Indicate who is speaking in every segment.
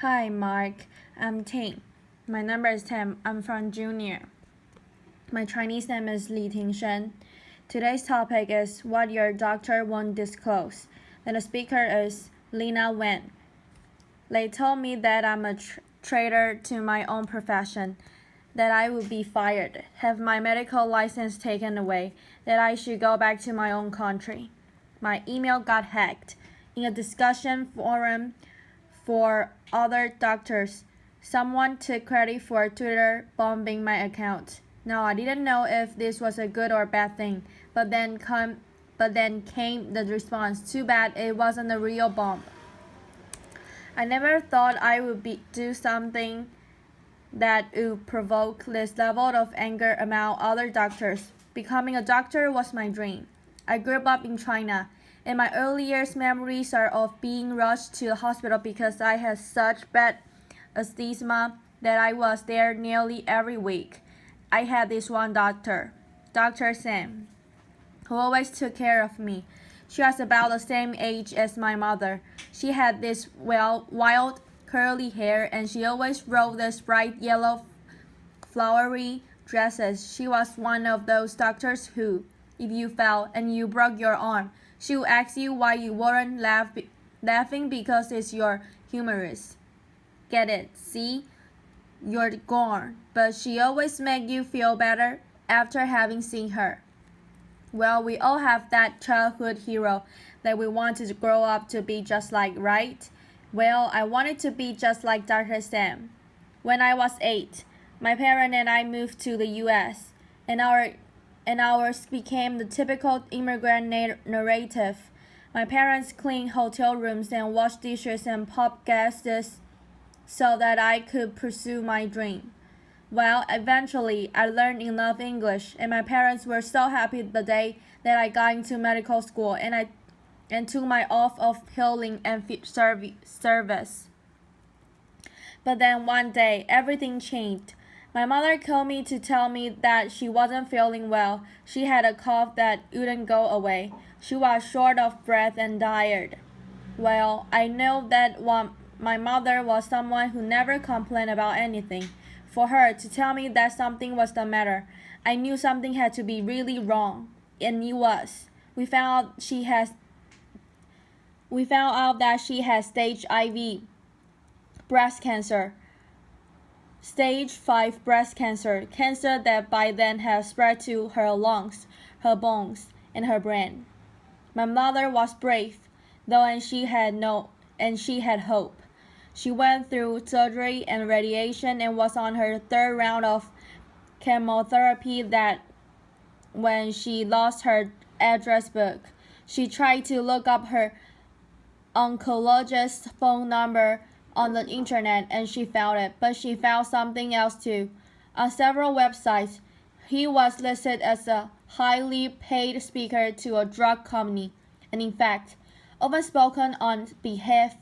Speaker 1: Hi, Mark. I'm Ting. My number is 10. I'm from Junior. My Chinese name is Li Tingshen. Today's topic is what your doctor won't disclose. Then the speaker is Leana Wen. They told me that I'm a traitor to my own profession, that I would be fired, have my medical license taken away, that I should go back to my own country. My email got hacked. In a discussion forum for other doctors, someone took credit for Twitter bombing my account. Now I didn't know if this was a good or bad thing, but then came the response, too bad it wasn't a real bomb. I never thought I would do something that would provoke this level of anger among other doctors. Becoming a doctor was my dream. I grew up in China, and my earliest memories are of being rushed to the hospital because I had such bad asthma that I was there nearly every week. I had this one doctor, Dr. Sam, who always took care of me. She was about the same age as my mother. She had this wild curly hair, and she always wore these bright yellow flowery dresses. She was one of those doctors who, if you fell and you broke your arm, she would ask you why you weren't laughing because it's your humerus. Get it? See? You're gone. But she always made you feel better after having seen her. Well, we all have that childhood hero that we want to grow up to be just like, right? Well, I wanted to be just like Dr. Sam. When I was 8, my parents and I moved to the U.S., and ours became the typical immigrant narrative. My parents cleaned hotel rooms and washed dishes and popped gases so that I could pursue my dream. Well, eventually, I learned enough English, and my parents were so happy the day that I got into medical school and took my oath of healing and service. But then one day, everything changed. My mother called me to tell me that she wasn't feeling well. She had a cough that wouldn't go away. She was short of breath and tired. Well, I know that my mother was someone who never complained about anything. For her to tell me that something was the matter, I knew something had to be really wrong, and it was. We found out that she had stage IV breast cancer. Stage 5 breast cancer, cancer that by then had spread to her lungs, her bones, and her brain. My mother was brave, though, and she had hope. She went through surgery and radiation and was on her 3rd round of chemotherapy that when she lost her address book. She tried to look up her oncologist's phone number on the internet and she found it, but she found something else too. On several websites, he was listed as a highly paid speaker to a drug company, and in fact, often spoken on behalf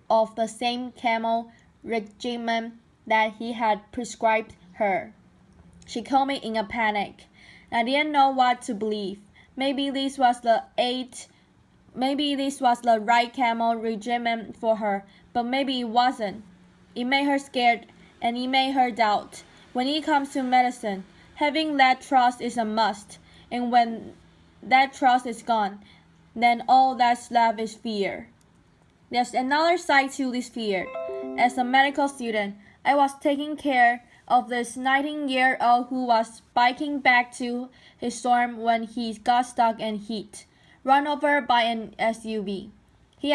Speaker 1: of the same chemo regimen that he had prescribed her. She called me in a panic. I didn't know what to believe. Maybe this was the right chemo regimen for her, but maybe it wasn't. It made her scared, and it made her doubt. When it comes to medicine, having that trust is a must, and when that trust is gone, then all that's left is fear. There's another side to this fear. As a medical student, I was taking care of this 19-year-old who was biking back to his dorm when he got stuck and hit, run over by an SUV. He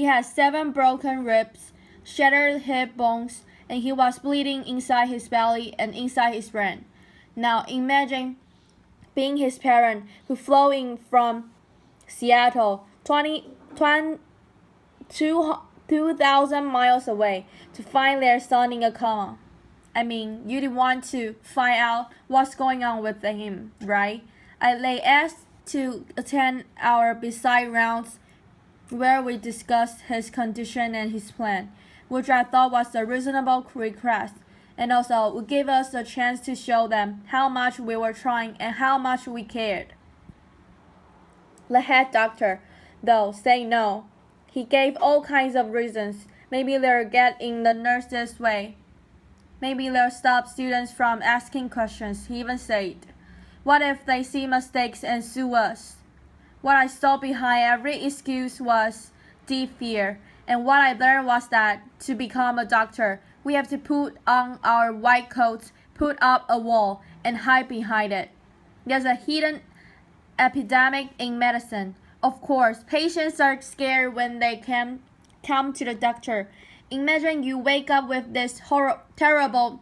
Speaker 1: had 7 broken ribs, shattered hip bones, and he was bleeding inside his belly and inside his brain. Now imagine being his parent who flew in from Seattle 2,000 miles away to find their son in a coma. I mean, you'd want to find out what's going on with him, right? They asked to attend our beside rounds where we discussed his condition and his plan, which I thought was a reasonable request, and also would give us a chance to show them how much we were trying and how much we cared. The head doctor, though, said no. He gave all kinds of reasons, Maybe they'll get in the nurse's way. Maybe they'll stop students from asking questions, he even said. What if they see mistakes and sue us? What I saw behind every excuse was deep fear, and what I learned was that to become a doctor, we have to put on our white coats, put up a wall, and hide behind it. There's a hidden epidemic in medicine. Of course, patients are scared when they come to the doctor. Imagine you wake up with this terrible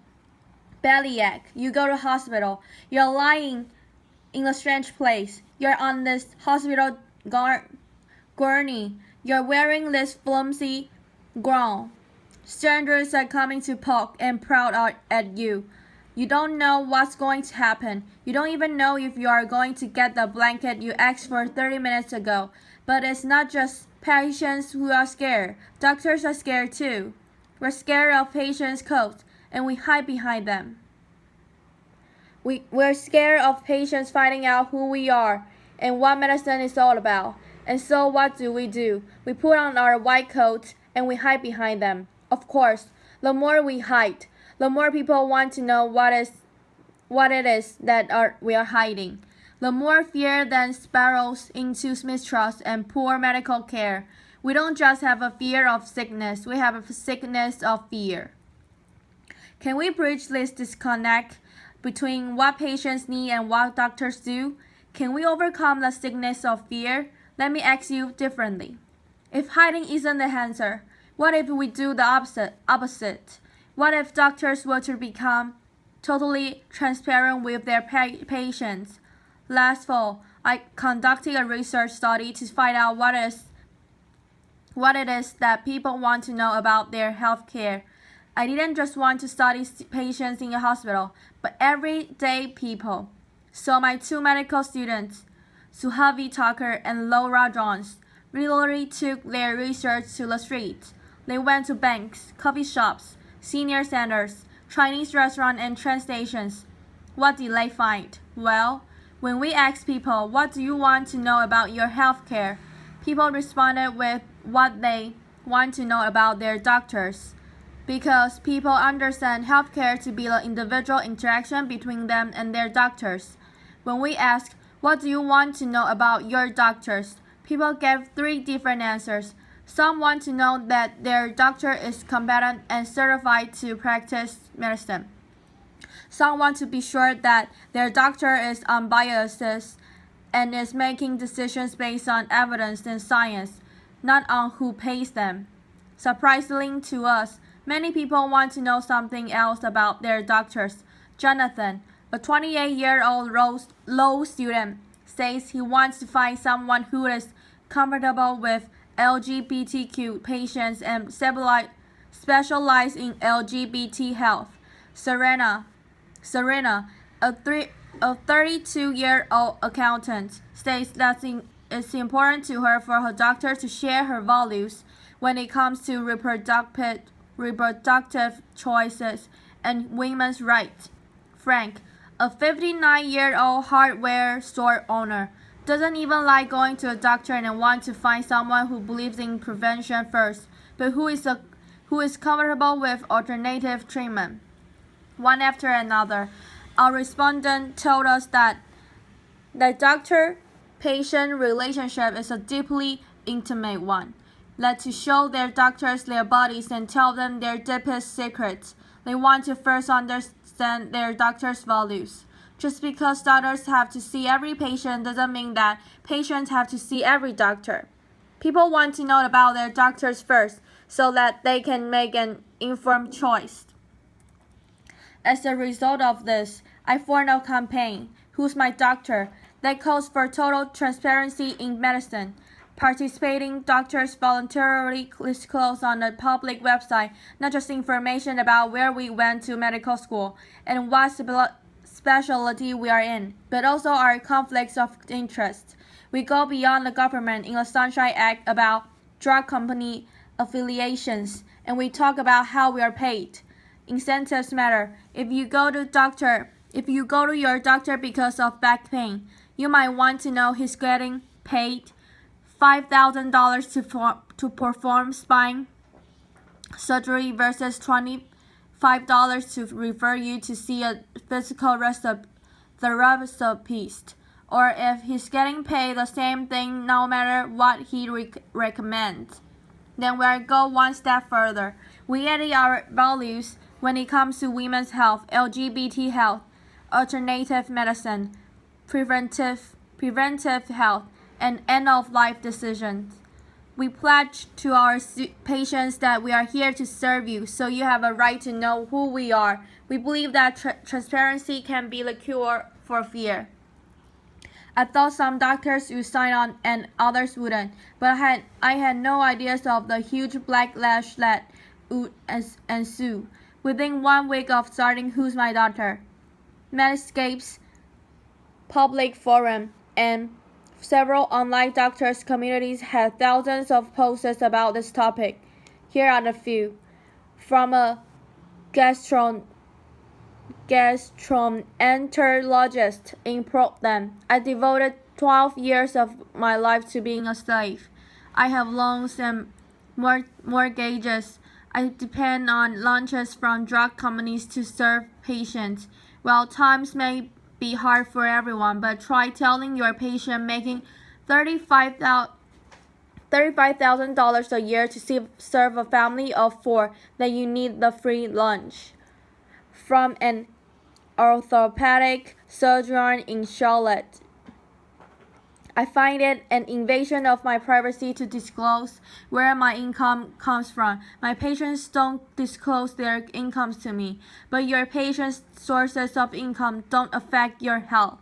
Speaker 1: bellyache. You go to hospital. You're lying in a strange place. You're on this hospital gurney. You're wearing this flimsy gown. Strangers are coming to poke and proud at you. You don't know what's going to happen. You don't even know if you are going to get the blanket you asked for 30 minutes ago. But it's not just patients who are scared. Doctors are scared too. We're scared of patients' coats, and we hide behind them. We're scared of patients finding out who we are and what medicine is all about. And so what do? We put on our white coats and we hide behind them. Of course, the more we hide, the more people want to know what it is that we are hiding. The more fear then spirals into mistrust and poor medical care. We don't just have a fear of sickness, we have a sickness of fear. Can we bridge this disconnect between what patients need and what doctors do? Can we overcome the sickness of fear? Let me ask you differently. If hiding isn't the answer, what if we do the opposite? What if doctors were to become totally transparent with their patients? Last fall, I conducted a research study to find out what it is that people want to know about their health care. I didn't just want to study patients in a hospital, but everyday people. So my two medical students, Suhavi Tucker and Laura Jones, literally took their research to the streets. They went to banks, coffee shops, senior centers, Chinese restaurants, and train stations. What did they find? Well, when we asked people, what do you want to know about your health care? People responded with what they want to know about their doctors. Because people understand healthcare to be the individual interaction between them and their doctors. When we asked, what do you want to know about your doctors? People gave 3 different answers. Some want to know that their doctor is competent and certified to practice medicine. Some want to be sure that their doctor is unbiased and is making decisions based on evidence and science, not on who pays them. Surprisingly to us, many people want to know something else about their doctors. Jonathan, a 28-year-old law student, says he wants to find someone who is comfortable with LGBTQ patients and specialize in LGBT health. Serena, a 32-year-old accountant, states that it's important to her for her doctor to share her values when it comes to reproductive choices and women's rights. Frank, a 59-year-old hardware store owner, doesn't even like going to a doctor and wants to find someone who believes in prevention first, but who is comfortable with alternative treatment. One after another, our respondent told us that the doctor-patient relationship is a deeply intimate one. That to show their doctors their bodies and tell them their deepest secrets, they want to first understand their doctor's values. Just because doctors have to see every patient doesn't mean that patients have to see every doctor. People want to know about their doctors first so that they can make an informed choice. As a result of this, I formed a campaign, Who's My Doctor?, that calls for total transparency in medicine. Participating doctors voluntarily disclose on the public website not just information about where we went to medical school and what specialty we are in, but also our conflicts of interest. We go beyond the government in the Sunshine Act about drug company affiliations, and we talk about how we are paid. Incentives matter. If you go to your doctor because of back pain, you might want to know he's getting paid $5,000 to perform spine surgery versus $25 to refer you to see a physical therapist, or if he's getting paid the same thing no matter what he recommends. Then we'll go one step further. We edit our values when it comes to women's health, LGBT health, alternative medicine, preventive health, and end-of-life decisions. We pledge to our patients that we are here to serve you, so you have a right to know who we are. We believe that transparency can be the cure for fear. I thought some doctors would sign on and others wouldn't, but I had no ideas of the huge backlash that would ensue. Within 1 week of starting Who's My Doctor, Medscape's public forum and several online doctors' communities had thousands of posts about this topic. Here are a few. From a gastroenterologist in Portland, I devoted 12 years of my life to being a slave. I have loans and mortgages. I depend on lunches from drug companies to serve patients. Well, times may be hard for everyone, but try telling your patient making $35,000 a year to serve a family of 4 that you need the free lunch. From an orthopedic surgeon in Charlotte, I find it an invasion of my privacy to disclose where my income comes from. My patients don't disclose their incomes to me, but your patients' sources of income don't affect your health.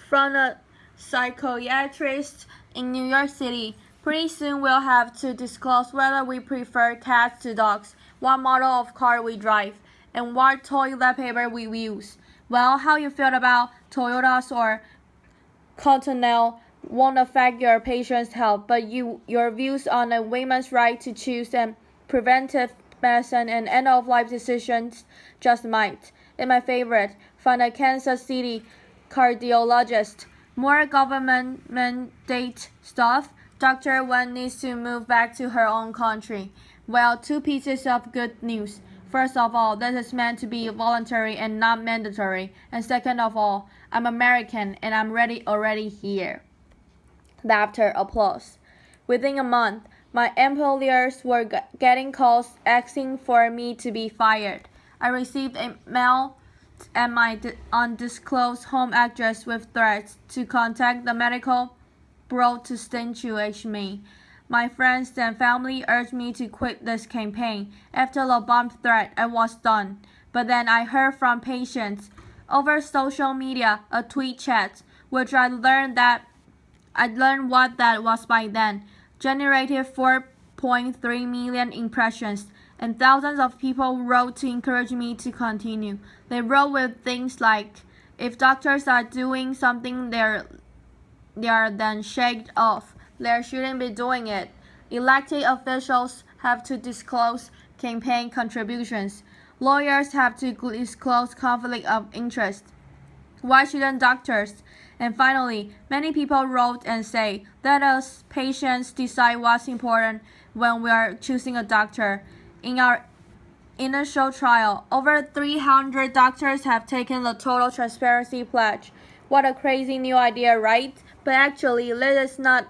Speaker 1: From a psychiatrist in New York City, pretty soon we'll have to disclose whether we prefer cats to dogs, what model of car we drive, and what toilet paper we use. Well, how you feel about Toyotas or Continental won't affect your patient's health, but your views on a woman's right to choose and preventive medicine and end-of-life decisions just might. And my favorite, from a Kansas City cardiologist, more government mandate stuff. Dr. Wen needs to move back to her own country. Well, 2 pieces of good news. First of all, this is meant to be voluntary and not mandatory. And second of all, I'm American and I'm already here. Laughter, applause. Within a month, my employers were getting calls asking for me to be fired. I received a mail at my undisclosed home address with threats to contact the medical bureau to stench me. My friends and family urged me to quit this campaign. After the bomb threat, I was done. But then I heard from patients over social media, a tweet chat, which I learned what that was by then, generated 4.3 million impressions, and thousands of people wrote to encourage me to continue. They wrote with things like, if doctors are doing something they are then shaked off. They shouldn't be doing it. Elected officials have to disclose campaign contributions. Lawyers have to disclose conflict of interest. Why shouldn't doctors? And finally, many people wrote and say, let us patients decide what's important when we are choosing a doctor. In our initial trial, over 300 doctors have taken the total transparency pledge. What a crazy new idea, right? But actually, this is not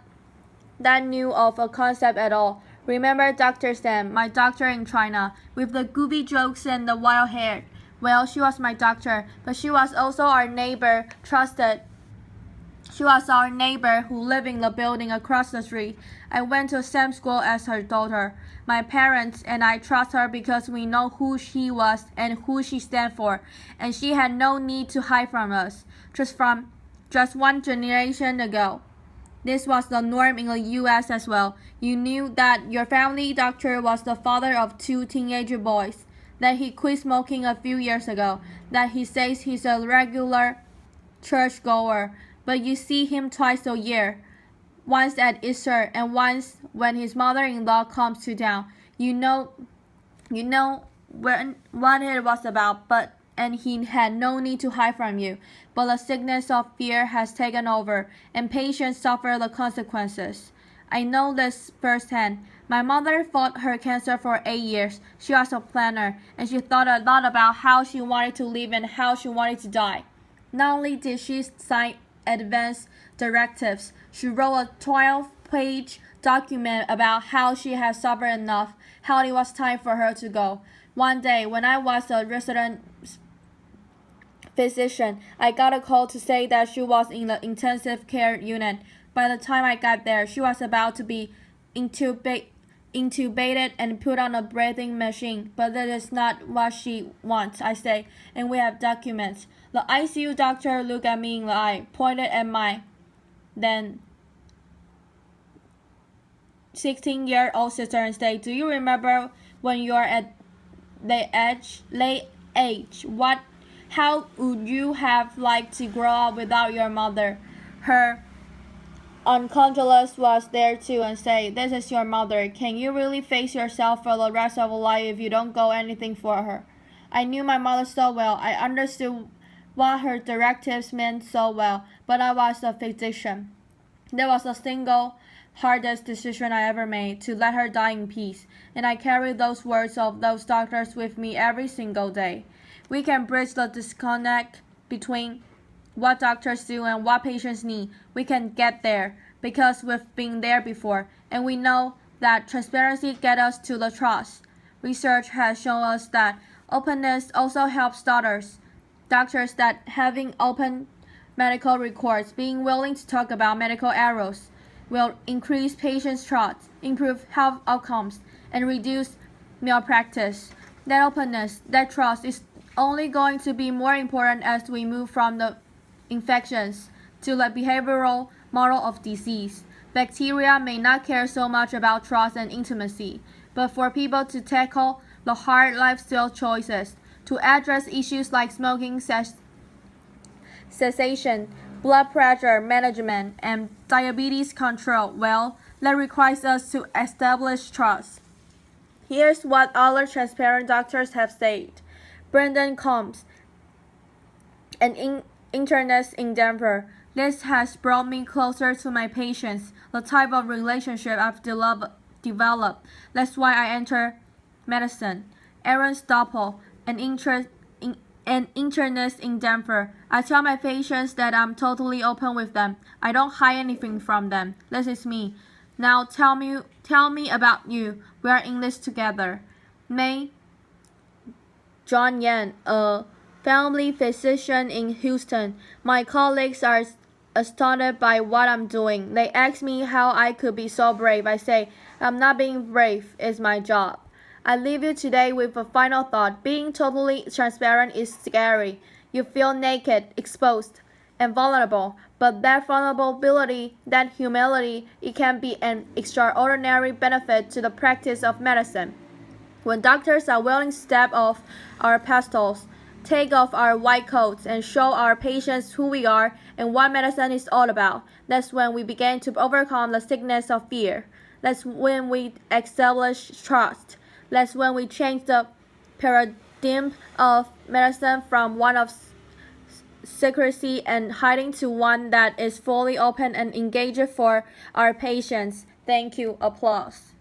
Speaker 1: that new of a concept at all. Remember Dr. Sam, my doctor in China, with the goofy jokes and the wild hair? Well, she was my doctor, but she was also our neighbor, She was our neighbor who lived in the building across the street. I went to same school as her daughter. My parents and I trust her because we know who she was and who she stands for, and she had no need to hide from us, just 1 generation ago. This was the norm in the U.S. as well. You knew that your family doctor was the father of 2 teenage boys, that he quit smoking a few years ago, that he says he's a regular churchgoer, but you see him twice a year, once at Easter and once when his mother-in-law comes to town. You know what it was about, and he had no need to hide from you. But the sickness of fear has taken over, and patients suffer the consequences. I know this firsthand. My mother fought her cancer for 8 years. She was a planner, and she thought a lot about how she wanted to live and how she wanted to die. Not only did she sign advance directives, she wrote a 12-page document about how she had suffered enough, how it was time for her to go. One day, when I was a resident physician, I got a call to say that she was in the intensive care unit. By the time I got there, she was about to be intubated and put on a breathing machine, but that is not what she wants, I say, and we have documents. The ICU doctor looked at me in the eye, pointed at my then 16-year-old sister and said, "Do you remember when you are at the late age? How would you have liked to grow up without your mother?" Her oncologist was there too and said, "This is your mother. Can you really face yourself for the rest of your life if you don't go anything for her?" I knew my mother so well. I understood what her directives meant so well, but I was a physician. That was the single hardest decision I ever made, to let her die in peace, and I carry those words of those doctors with me every single day. We can bridge the disconnect between what doctors do and what patients need. We can get there because we've been there before, and we know that transparency gets us to the trust. Research has shown us that openness also helps doctors that having open medical records, being willing to talk about medical errors, will increase patients' trust, improve health outcomes, and reduce malpractice. That openness, that trust is only going to be more important as we move from the infections to the behavioral model of disease. Bacteria may not care so much about trust and intimacy, but for people to tackle the hard lifestyle choices, to address issues like smoking cessation, blood pressure management, and diabetes control, well, that requires us to establish trust. Here's what other transparent doctors have said. Brendan Combs, an internist in Denver. "This has brought me closer to my patients, the type of relationship I've developed. That's why I enter medicine." Aaron Stoppel, an internist in Denver. "I tell my patients that I'm totally open with them. I don't hide anything from them. This is me. Now tell me about you. We are in this together." May John Yan, a family physician in Houston. "My colleagues are astounded by what I'm doing. They ask me how I could be so brave. I say, I'm not being brave, it's my job." I leave you today with a final thought. Being totally transparent is scary. You feel naked, exposed, and vulnerable. But that vulnerability, that humility, it can be an extraordinary benefit to the practice of medicine. When doctors are willing to step off our pedestals, take off our white coats, and show our patients who we are and what medicine is all about, that's when we begin to overcome the sickness of fear. That's when we establish trust. That's when we change the paradigm of medicine from one of secrecy and hiding to one that is fully open and engaged for our patients. Thank you. Applause.